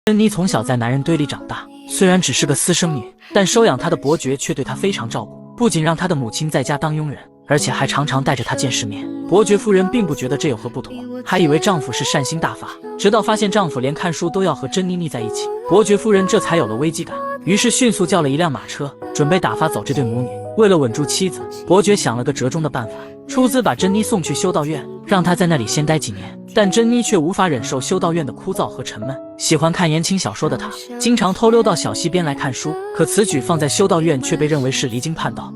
珍妮从小在男人堆里长大，虽然只是个私生女，但收养她的伯爵却对她非常照顾，不仅让她的母亲在家当佣人，而且还常常带着她见世面。伯爵夫人并不觉得这有何不妥，还以为丈夫是善心大发，直到发现丈夫连看书都要和珍妮腻在一起，伯爵夫人这才有了危机感，于是迅速叫了一辆马车，准备打发走这对母女。为了稳住妻子，伯爵想了个折中的办法，出资把珍妮送去修道院，让她在那里先待几年。但珍妮却无法忍受修道院的枯燥和沉闷，喜欢看言情小说的她，经常偷溜到小溪边来看书。可此举放在修道院却被认为是离经叛道。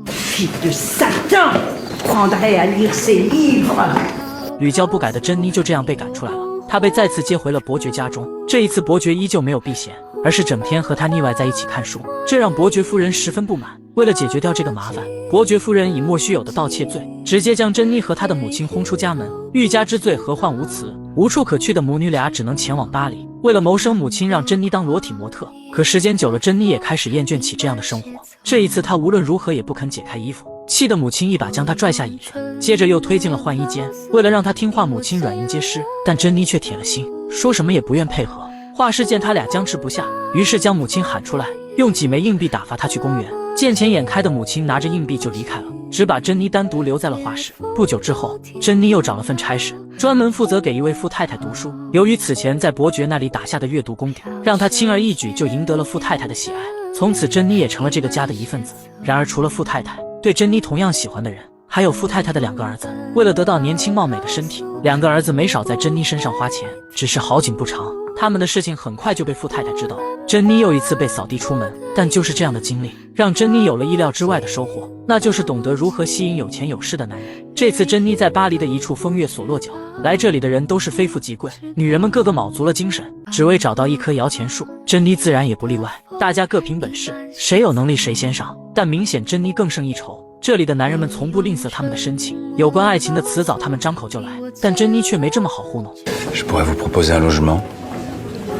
屡教不改的珍妮就这样被赶出来了。她被再次接回了伯爵家中，这一次伯爵依旧没有避嫌，而是整天和她腻歪在一起看书，这让伯爵夫人十分不满。为了解决掉这个麻烦，伯爵夫人以莫须有的盗窃罪，直接将珍妮和她的母亲轰出家门。欲加之罪，何患无辞？无处可去的母女俩只能前往巴黎。为了谋生，母亲让珍妮当裸体模特，可时间久了，珍妮也开始厌倦起这样的生活。这一次，她无论如何也不肯解开衣服，气得母亲一把将她拽下椅子，接着又推进了换衣间。为了让她听话，母亲软硬皆施，但珍妮却铁了心，说什么也不愿配合。画室见他俩僵持不下，于是将母亲喊出来，用几枚硬币打发她去公园。见钱眼开的母亲拿着硬币就离开了，只把珍妮单独留在了画室。不久之后，珍妮又找了份差事，专门负责给一位富太太读书。由于此前在伯爵那里打下的阅读功底，让她轻而易举就赢得了富太太的喜爱。从此，珍妮也成了这个家的一份子。然而，除了富太太，对珍妮同样喜欢的人还有富太太的2个儿子。为了得到年轻貌美的身体，2个儿子没少在珍妮身上花钱。只是好景不长，他们的事情很快就被富太太知道。珍妮又一次被扫地出门，但就是这样的经历，让珍妮有了意料之外的收获，那就是懂得如何吸引有钱有势的男人。这次珍妮在巴黎的一处风月所落脚，来这里的人都是非富即贵，女人们个个卯足了精神，只为找到一棵摇钱树。珍妮自然也不例外，大家各凭本事，谁有能力谁先上。但明显珍妮更胜一筹，这里的男人们从不吝啬他们的深情，有关爱情的词藻他们张口就来，但珍妮却没这么好糊弄。Je pourrais vous proposer un logement.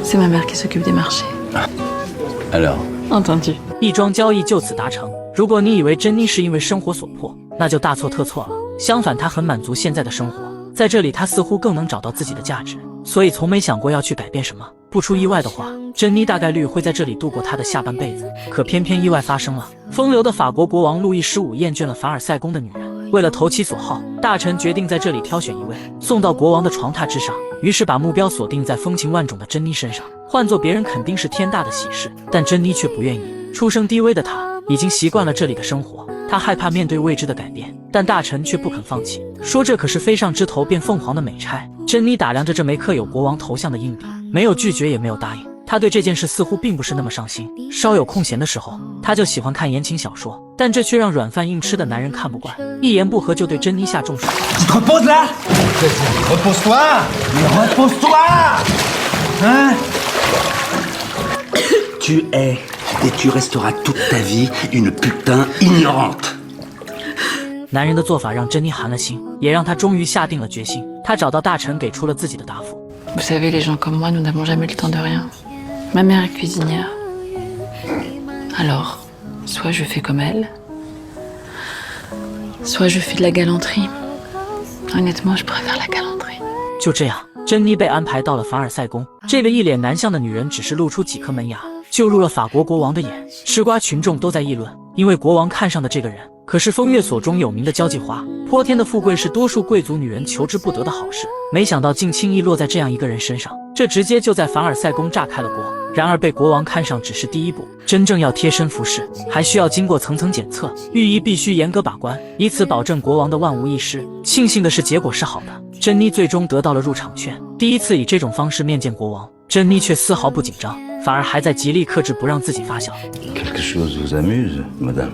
C'est ma mère qui s'occupe des marchés. Alors, Entendu. 一桩交易就此达成。如果你以为珍妮是因为生活所迫，那就大错特错了。相反，她很满足现在的生活，在这里她似乎更能找到自己的价值，所以从没想过要去改变什么。不出意外的话，珍妮大概率会在这里度过她的下半辈子。可偏偏意外发生了，风流的法国国王路易15厌倦了凡尔赛宫的女人，为了投其所好，大臣决定在这里挑选一位，送到国王的床榻之上。于是把目标锁定在风情万种的珍妮身上，换做别人肯定是天大的喜事，但珍妮却不愿意。出身低微的她已经习惯了这里的生活，她害怕面对未知的改变，但大臣却不肯放弃，说这可是飞上枝头变凤凰的美差。珍妮打量着这枚刻有国王头像的硬币，没有拒绝也没有答应。她对这件事似乎并不是那么上心，稍有空闲的时候，她就喜欢看言情小说，但这却让软饭硬吃的男人看不惯，一言不合就对珍妮下重手。Repose là. Repose-toi. Repose-toi. Hein? Tu es et tu resteras toute ta vie une putain ignorante. 男人的做法让珍妮寒了心，也让她终于下定了决心。她找到大臣，给出了自己的答复。Vous savez, les gens comme moi, nous n'avons jamais le temps de rien. Ma mère est cuisinière. Alors, soit je fais comme elle, soit je fais de la galanterie. Honnêtement, je préfère la galanterie. 就这样，珍妮被安排到了凡尔赛宫。这个一脸男相的女人只是露出几颗门牙，就入了法国国王的眼。吃瓜群众都在议论，因为国王看上的这个人可是风月所中有名的交际花。泼天的富贵是多数贵族女人求之不得的好事，没想到竟轻易落在这样一个人身上，这直接就在凡尔赛宫炸开了锅。然而被国王看上只是第一步，真正要贴身服侍，还需要经过层层检测，御医必须严格把关，以此保证国王的万无一失。庆幸的是结果是好的，珍妮最终得到了入场券。第一次以这种方式面见国王，珍妮却丝毫不紧张，反而还在极力克制不让自己发笑。Quelque chose vous amuse, madame?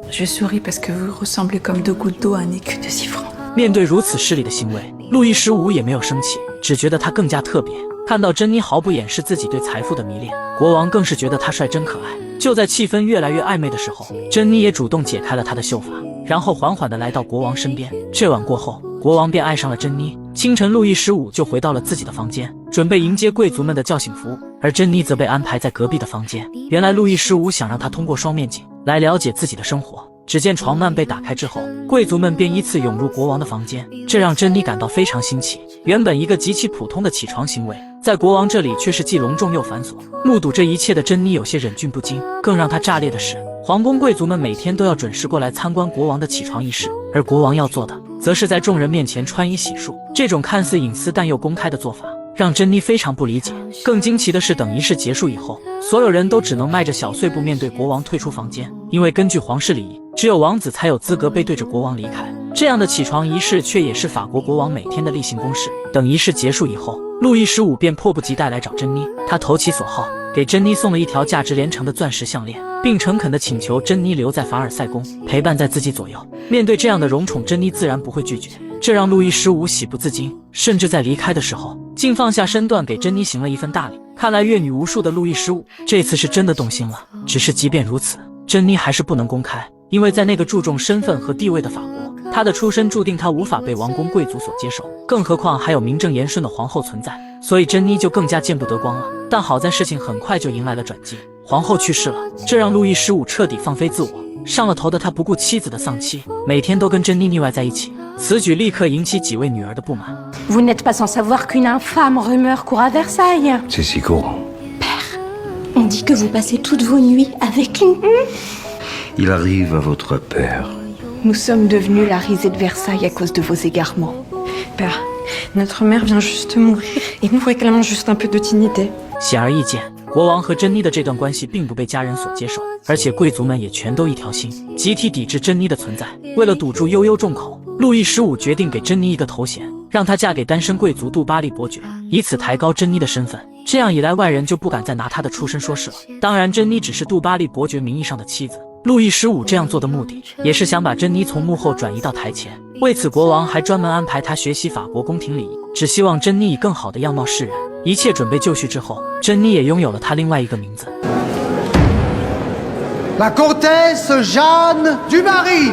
Je souris parce que vous ressemblez comme 2 gouttes d'eau à un écu de 6 francs. 面对如此失礼的行为，路易15也没有生气，只觉得他更加特别。看到珍妮毫不掩饰自己对财富的迷恋，国王更是觉得她帅真可爱。就在气氛越来越暧昧的时候，珍妮也主动解开了她的秀发，然后缓缓地来到国王身边。这晚过后，国王便爱上了珍妮。清晨，路易15就回到了自己的房间，准备迎接贵族们的叫醒服务，而珍妮则被安排在隔壁的房间。原来路易15想让她通过双面镜来了解自己的生活。只见床幔被打开之后，贵族们便依次涌入国王的房间，这让珍妮感到非常新奇。原本一个极其普通的起床行为，在国王这里却是既隆重又繁琐。目睹这一切的珍妮有些忍俊不禁，更让她炸裂的是，皇宫贵族们每天都要准时过来参观国王的起床仪式，而国王要做的，则是在众人面前穿衣洗漱。这种看似隐私但又公开的做法，让珍妮非常不理解。更惊奇的是，等仪式结束以后，所有人都只能迈着小碎步面对国王退出房间，因为根据皇室礼仪，只有王子才有资格背对着国王离开。这样的起床仪式却也是法国国王每天的例行公事。等仪式结束以后，路易15便迫不及待来找珍妮，他投其所好，给珍妮送了一条价值连城的钻石项链，并诚恳地请求珍妮留在凡尔赛宫，陪伴在自己左右。面对这样的荣宠，珍妮自然不会拒绝，这让路易15喜不自禁，甚至在离开的时候，竟放下身段给珍妮行了一份大礼。看来阅女无数的路易15这次是真的动心了。只是即便如此，珍妮还是不能公开，因为在那个注重身份和地位的法国，她的出身注定她无法被王公贵族所接受，更何况还有名正言顺的皇后存在，所以珍妮就更加见不得光了。但好在事情很快就迎来了转机，皇后去世了，这让路易15彻底放飞自我。上了头的他不顾妻子的丧妻，每天都跟珍妮腻歪在一起，此举立刻引起几位女儿的不满。Vous n'êtes pas sans savoir qu'une infâme rumeur court à Versailles. C'est si courant. Père, on dit que vous passez toutes vos nuits avec une... Il arrive à votre père. Nous sommes devenus la risée de Versailles à cause de vos égarements. Père, notre mère vient juste de mourir et nous réclamons juste un peu de dignité. 显而易见，国王和珍妮的这段关系并不被家人所接受，而且贵族们也全都一条心，集体抵制珍妮的存在。为了堵住悠悠众口，路易15决定给珍妮一个头衔，让她嫁给单身贵族杜巴利伯爵，以此抬高珍妮的身份。这样一来，外人就不敢再拿她的出身说事了。当然，珍妮只是杜巴利伯爵名义上的妻子。路易15这样做的目的，也是想把珍妮从幕后转移到台前。为此，国王还专门安排她学习法国宫廷礼仪，只希望珍妮以更好的样貌示人。一切准备就绪之后，珍妮也拥有了她另外一个名字。La comtesse Jeanne du Barry。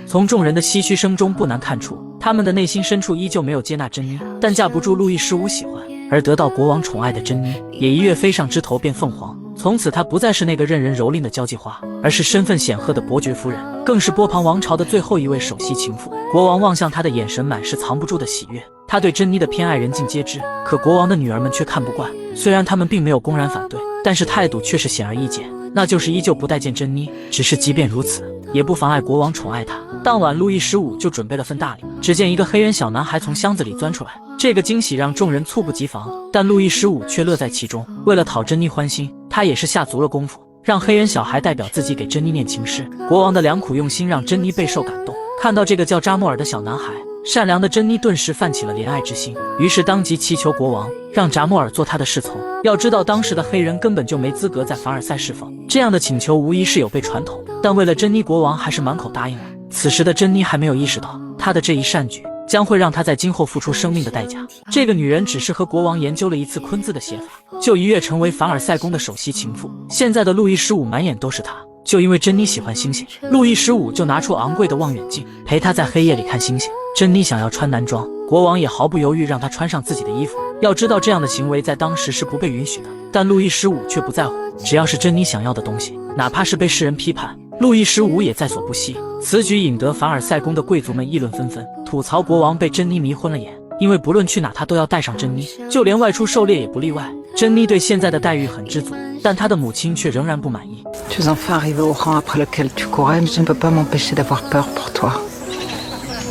从众人的唏嘘声中不难看出，他们的内心深处依旧没有接纳珍妮，但架不住路易15喜欢，而得到国王宠爱的珍妮，也一跃飞上枝头变凤凰。从此，她不再是那个任人蹂躏的交际花，而是身份显赫的伯爵夫人，更是波旁王朝的最后一位首席情妇。国王望向她的眼神满是藏不住的喜悦，他对珍妮的偏爱人尽皆知，可国王的女儿们却看不惯。虽然他们并没有公然反对，但是态度却是显而易见，那就是依旧不待见珍妮。只是即便如此，也不妨碍国王宠爱她。当晚，路易15就准备了份大礼，只见一个黑人小男孩从箱子里钻出来，这个惊喜让众人猝不及防，但路易15却乐在其中。为了讨珍妮欢心，他也是下足了功夫，让黑人小孩代表自己给珍妮念情诗。国王的良苦用心让珍妮备受感动，看到这个叫扎莫尔的小男孩，善良的珍妮顿时泛起了怜爱之心，于是当即祈求国王让扎莫尔做他的侍从。要知道，当时的黑人根本就没资格在凡尔赛侍奉，这样的请求无疑是有悖传统。但为了珍妮，国王还是满口答应了。此时的珍妮还没有意识到，她的这一善举将会让她在今后付出生命的代价。这个女人只是和国王研究了一次昆字的写法，就一跃成为凡尔赛宫的首席情妇。现在的路易15满眼都是她。就因为珍妮喜欢星星，路易15就拿出昂贵的望远镜，陪她在黑夜里看星星。珍妮想要穿男装，国王也毫不犹豫让她穿上自己的衣服。要知道，这样的行为在当时是不被允许的，但路易15却不在乎，只要是珍妮想要的东西，哪怕是被世人批判，路易15也在所不惜。此举引得凡尔赛宫的贵族们议论纷纷，吐槽国王被珍妮迷昏了眼，因为不论去哪他都要带上珍妮，就连外出狩猎也不例外。珍妮对现在的待遇很知足，但她的母亲却仍然不满意。Tu es enfin arrivé au rang après lequel tu courais, mais je ne peux pas m'empêcher d'avoir peur pour toi.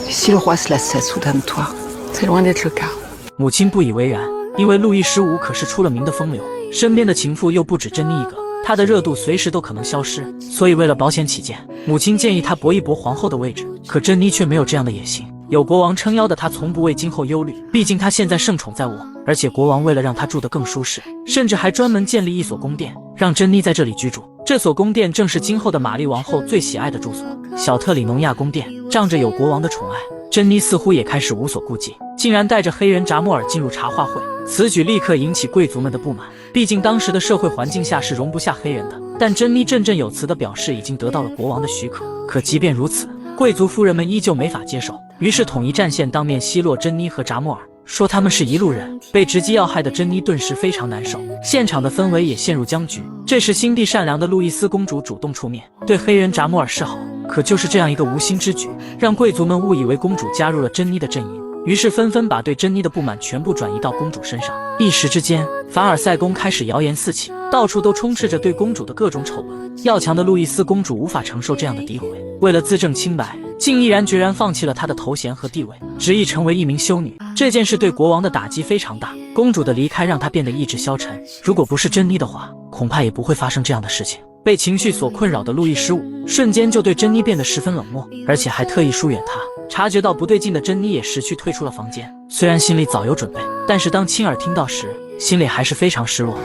Et si le roi se lassait soudain de toi? C'est loin d'être le cas. 母亲不以为然，因为路易15可是出了名的风流，身边的情妇又不止珍妮一个，他的热度随时都可能消失，所以为了保险起见，母亲建议他搏一搏皇后的位置。可珍妮却没有这样的野心，有国王撑腰的她从不为今后忧虑，毕竟她现在盛宠在我，而且国王为了让她住得更舒适，甚至还专门建立一所宫殿，让珍妮在这里居住。这所宫殿正是今后的玛丽王后最喜爱的住所——小特里农亚宫殿。仗着有国王的宠爱，珍妮似乎也开始无所顾忌，竟然带着黑人扎莫尔进入茶话会。此举立刻引起贵族们的不满，毕竟当时的社会环境下是容不下黑人的。但珍妮振振有词地表示已经得到了国王的许可。可即便如此，贵族夫人们依旧没法接受，于是统一战线当面奚落珍妮和扎莫尔，说他们是一路人。被直击要害的珍妮顿时非常难受，现场的氛围也陷入僵局。这时心地善良的路易斯公主主动出面，对黑人扎莫尔示好。可就是这样一个无心之举，让贵族们误以为公主加入了珍妮的阵营，于是纷纷把对珍妮的不满全部转移到公主身上。一时之间，凡尔赛宫开始谣言四起，到处都充斥着对公主的各种丑闻。要强的路易斯公主无法承受这样的诋毁，为了自证清白，竟毅然决然放弃了她的头衔和地位，执意成为一名修女。这件事对国王的打击非常大，公主的离开让他变得意志消沉。如果不是珍妮的话，恐怕也不会发生这样的事情。被情绪所困扰的路易15瞬间就对珍妮变得十分冷漠，而且还特意疏远她。察觉到不对劲的珍妮也识趣退出了房间。虽然心里早有准备，但是当亲耳听到时，心里还是非常失落。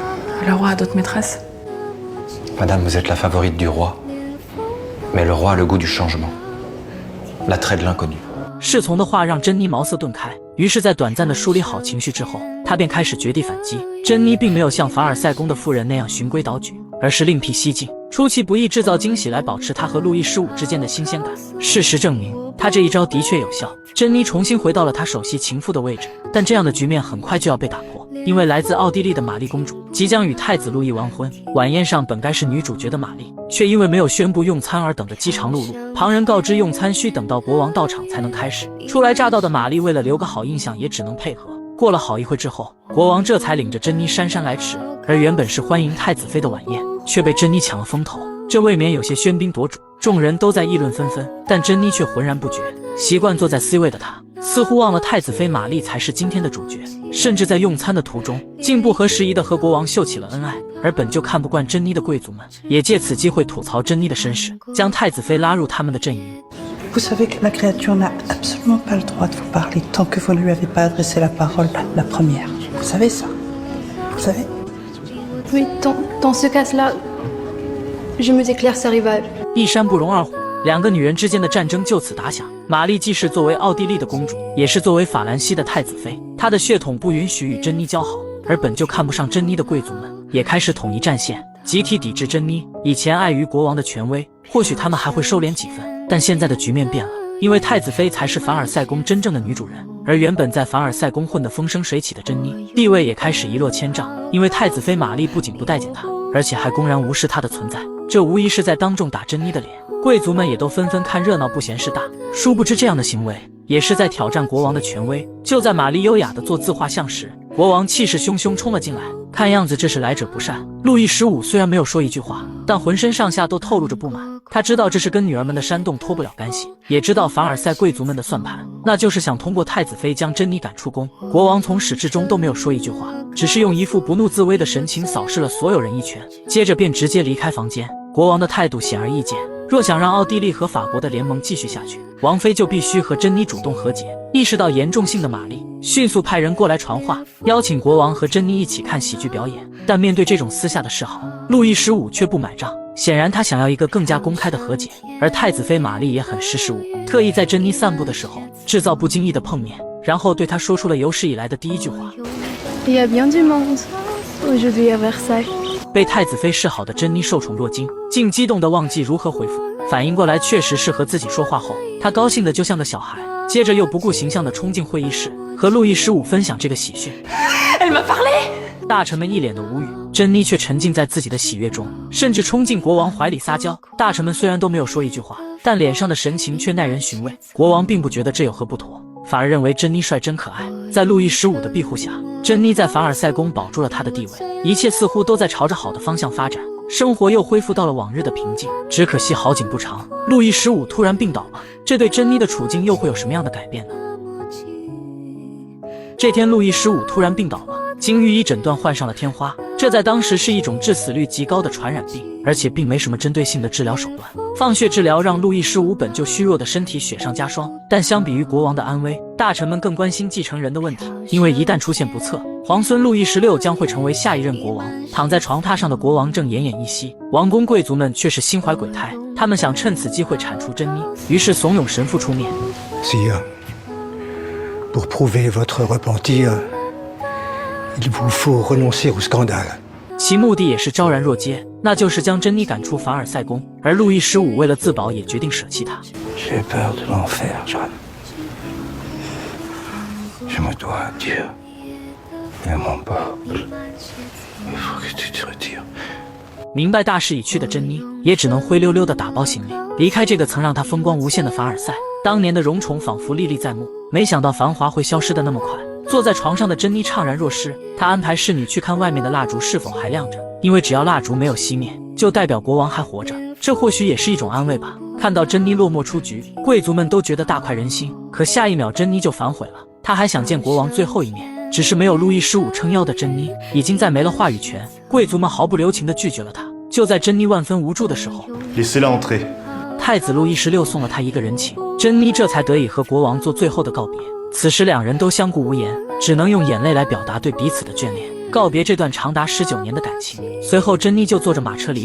Le roi a d'autres maîtresses. Madame, vous êtes la favorite du roi. Mais le roi a le goût du changement. L'attrait de l'inconnu. 侍从的话让珍妮茅塞顿开，于是，在短暂的梳理好情绪之后，她便开始绝地反击。珍妮并没有像凡尔赛宫的妇人那样循规蹈矩，而是另辟蹊径，出其不意制造惊喜来保持她和路易15之间的新鲜感。事实证明，她这一招的确有效。珍妮重新回到了她首席情妇的位置，但这样的局面很快就要被打破，因为来自奥地利的玛丽公主即将与太子路易完婚。晚宴上本该是女主角的玛丽，却因为没有宣布用餐而等得饥肠辘辘。旁人告知用餐需等到国王到场才能开始，初来乍到的玛丽为了留个好印象，也只能配合。过了好一会之后，国王这才领着珍妮姗姗来迟，而原本是欢迎太子妃的晚宴，却被珍妮抢了风头，这未免有些喧宾夺主。众人都在议论纷纷，但珍妮却浑然不觉。习惯坐在 C 位的她，似乎忘了太子妃玛丽才是今天的主角，甚至在用餐的途中，竟不合时宜地和国王秀起了恩爱。而本就看不惯珍妮的贵族们，也借此机会吐槽珍妮的身世，将太子妃拉入他们的阵营。Vous savez que la créature n'a absolument pas le droit de vous parler tant que vous ne lui avez pas adressé la parole la première. Vous savez ça? Vous savez? Oui, dans ce cas-là, je me déclare sa rivale. 一山不容二虎，两个女人之间的战争就此打响。玛丽既是作为奥地利的公主，也是作为法兰西的太子妃，她的血统不允许与珍妮交好，而本就看不上珍妮的贵族们也开始统一战线，集体抵制珍妮。以前碍于国王的权威，或许他们还会收敛几分，但现在的局面变了，因为太子妃才是凡尔赛宫真正的女主人，而原本在凡尔赛宫混得风生水起的珍妮，地位也开始一落千丈。因为太子妃玛丽不仅不待见她，而且还公然无视她的存在，这无疑是在当众打珍妮的脸。贵族们也都纷纷看热闹不嫌事大，殊不知这样的行为也是在挑战国王的权威。就在玛丽优雅地做自画像时，国王气势汹汹冲了进来，看样子这是来者不善。路易15虽然没有说一句话，但浑身上下都透露着不满。他知道这是跟女儿们的煽动脱不了干系，也知道凡尔赛贵族们的算盘，那就是想通过太子妃将珍妮赶出宫。国王从始至终都没有说一句话，只是用一副不怒自威的神情扫视了所有人一圈，接着便直接离开房间。国王的态度显而易见，若想让奥地利和法国的联盟继续下去，王妃就必须和珍妮主动和解。意识到严重性的玛丽迅速派人过来传话，邀请国王和珍妮一起看喜剧表演。但面对这种私下的示好，路易15却不买账，显然他想要一个更加公开的和解。而太子妃玛丽也很识时务，特意在珍妮散步的时候制造不经意的碰面，然后对她说出了有史以来的第一句话。Il y a bien du monde aujourd'hui à Versailles. 被太子妃示好的珍妮受宠若惊，竟激动得忘记如何回复。反应过来确实是和自己说话后，她高兴的就像个小孩，接着又不顾形象的冲进会议室，和路易15分享这个喜讯。Elle m'a parlé. 大臣们一脸的无语，珍妮却沉浸在自己的喜悦中，甚至冲进国王怀里撒娇。大臣们虽然都没有说一句话，但脸上的神情却耐人寻味。国王并不觉得这有何不妥，反而认为珍妮率真可爱。在路易15的庇护下，珍妮在凡尔赛宫保住了她的地位，一切似乎都在朝着好的方向发展，生活又恢复到了往日的平静。只可惜好景不长，路易15突然病倒了，这对珍妮的处境又会有什么样的改变呢？这天，路易15突然病倒了，经御医诊断患上了天花，这在当时是一种致死率极高的传染病，而且并没什么针对性的治疗手段。放血治疗让路易15本就虚弱的身体雪上加霜，但相比于国王的安危，大臣们更关心继承人的问题，因为一旦出现不测，皇孙路易16将会成为下一任国王。躺在床榻上的国王正奄奄一息，王公贵族们却是心怀鬼胎，他们想趁此机会铲除珍妮，于是怂恿神父出面。Pour prouver votre repentir, il vous faut renoncer au scandale. 其目的也是昭然若揭，那就是将珍妮赶出凡尔赛宫。而路易15为了自保，也决定舍弃她。J'ai peur de l'enfer, Jeanne. Je me dois à Dieu et à mon peuple. Il faut que tu te retires. 明白大势已去的珍妮，也只能灰溜溜地打包行李，离开这个曾让她风光无限的凡尔赛。当年的荣宠仿佛历历在目，没想到繁华会消失的那么快。坐在床上的珍妮怅然若失，她安排侍女去看外面的蜡烛是否还亮着，因为只要蜡烛没有熄灭，就代表国王还活着，这或许也是一种安慰吧。看到珍妮落寞出局，贵族们都觉得大快人心，可下一秒珍妮就反悔了，她还想见国王最后一面，只是没有路易15撑腰的珍妮已经再没了话语权，贵族们毫不留情地拒绝了她。就在珍妮万分无助的时候，太子路易16送了她一个人情，珍妮这才得以和国王做最后的告别。此时两人都相顾无言，只能用眼泪来表达对彼此的眷恋，告别这段长达19年的感情。随后珍妮就坐着马车离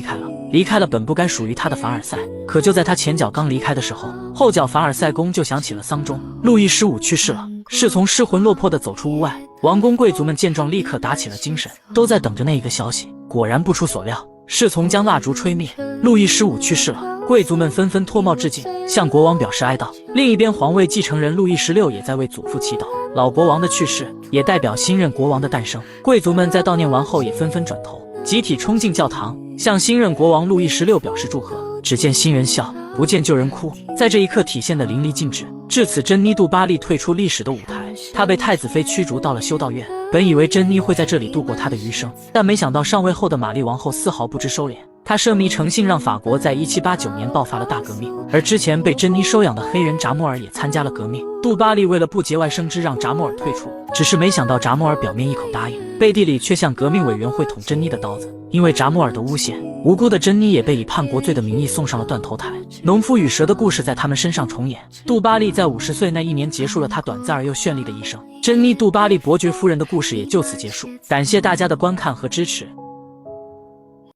开了本不该属于她的凡尔赛。可就在她前脚刚离开的时候，后脚凡尔赛宫就响起了丧钟，路易15去世了。侍从失魂落魄地走出屋外，王公贵族们见状立刻打起了精神，都在等着那一个消息。果然不出所料，侍从将蜡烛吹灭，路易15去世了。贵族们纷纷脱帽致敬，向国王表示哀悼。另一边，皇位继承人路易16也在为祖父祈祷。老国王的去世也代表新任国王的诞生。贵族们在悼念完后也纷纷转头，集体冲进教堂，向新任国王路易16表示祝贺。只见新人笑，不见旧人哭，在这一刻体现得淋漓尽致。至此，珍妮·杜巴利退出历史的舞台，她被太子妃驱逐到了修道院。本以为珍妮会在这里度过她的余生，但没想到上位后的玛丽王后丝毫不知收敛。她奢靡成性，让法国在1789年爆发了大革命，而之前被珍妮收养的黑人扎莫尔也参加了革命。杜巴利为了不节外生枝，让扎莫尔退出，只是没想到扎莫尔表面一口答应，背地里却向革命委员会捅珍妮的刀子。因为扎莫尔的诬陷，无辜的珍妮也被以叛国罪的名义送上了断头台。农夫与蛇的故事在他们身上重演。杜巴利在50岁那一年结束了他短暂而又绚丽的一生。珍妮·杜巴利伯爵夫人的故事也就此结束。感谢大家的观看和支持。